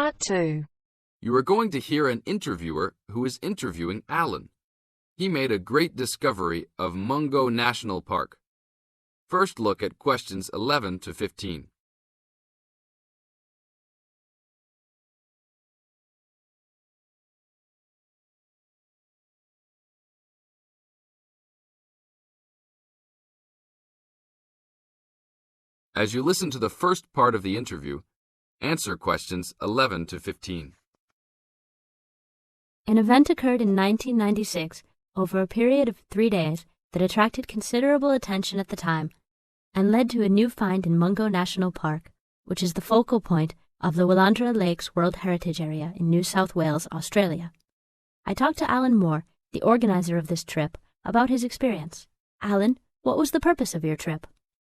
Part 2. You are going to hear an interviewer who is interviewing Alan. He made a great discovery of Mungo National Park. First look at questions 11 to 15. As you listen to the first part of the interview, answer questions 11 to 15. An event occurred in 1996 over a period of 3 days that attracted considerable attention at the time and led to a new find in Mungo National Park, which is the focal point of the Willandra Lakes World Heritage Area in New South Wales, Australia. I talked to Alan Moore, the organizer of this trip, about his experience. Alan, what was the purpose of your trip?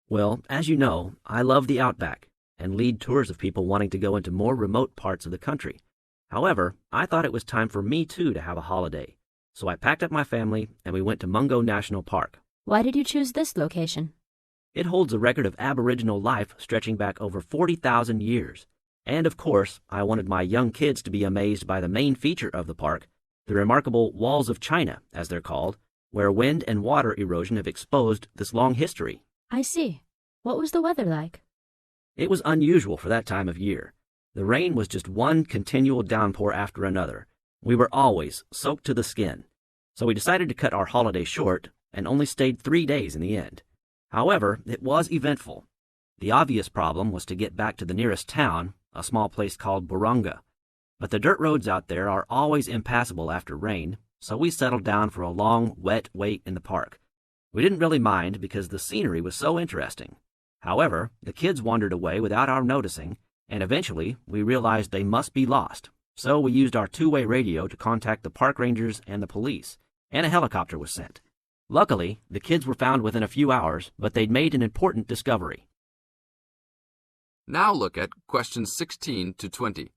Well, as you know, I love the outback and lead tours of people wanting to go into more remote parts of the country. However, I thought it was time for me too to have a holiday, so I packed up my family and we went to Mungo National Park. Why did you choose this location? It holds a record of Aboriginal life stretching back over 40,000 years. And of course, I wanted my young kids to be amazed by the main feature of the park, the remarkable Walls of China, as they're called, where wind and water erosion have exposed this long history. I see. What was the weather like? It was unusual for that time of year. The rain was just one continual downpour after another. We were always soaked to the skin. So we decided to cut our holiday short and only stayed 3 days in the end. However, it was eventful. The obvious problem was to get back to the nearest town, a small place called Burunga. But the dirt roads out there are always impassable after rain, so we settled down for a long, wet wait in the park. We didn't really mind because the scenery was so interesting. However, the kids wandered away without our noticing, and eventually we realized they must be lost. So we used our two-way radio to contact the park rangers and the police, and a helicopter was sent. Luckily, the kids were found within a few hours, but they'd made an important discovery. Now look at questions 16 to 20.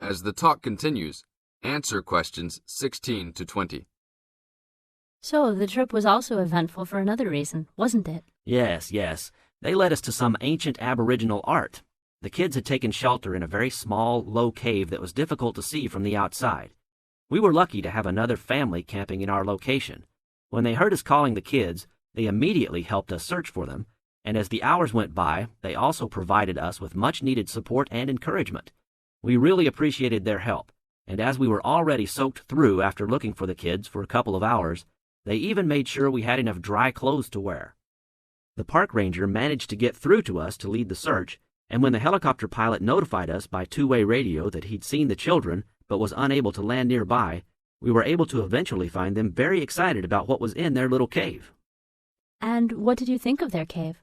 As the talk continues, answer questions 16 to 20. So, the trip was also eventful for another reason, wasn't it? Yes. They led us to some ancient Aboriginal art. The kids had taken shelter in a very small, low cave that was difficult to see from the outside. We were lucky to have another family camping in our location. When they heard us calling the kids, they immediately helped us search for them, and as the hours went by, they also provided us with much-needed support and encouragement. We really appreciated their help, and as we were already soaked through after looking for the kids for a couple of hours, they even made sure we had enough dry clothes to wear. The park ranger managed to get through to us to lead the search, and when the helicopter pilot notified us by two-way radio that he'd seen the children but was unable to land nearby, we were able to eventually find them very excited about what was in their little cave. And what did you think of their cave?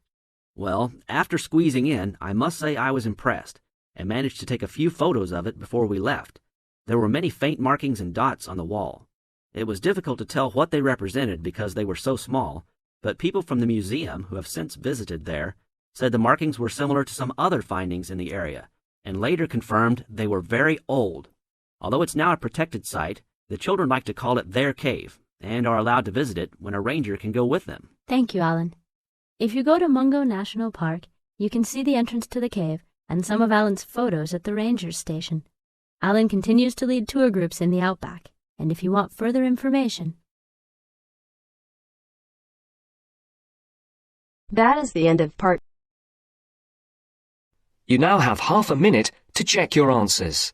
Well, after squeezing in, I must say I was impressed, and managed to take a few photos of it before we left. There were many faint markings and dots on the wall. It was difficult to tell what they represented because they were so small, but people from the museum who have since visited there said the markings were similar to some other findings in the area, and later confirmed they were very old. Although it's now a protected site, the children like to call it their cave, and are allowed to visit it when a ranger can go with them. Thank you, Alan. If you go to Mungo National Park, you can see the entrance to the cave and some of Alan's photos at the ranger's station. Alan continues to lead tour groups in the outback, and if you want further information... That is the end of part. You now have half a minute to check your answers.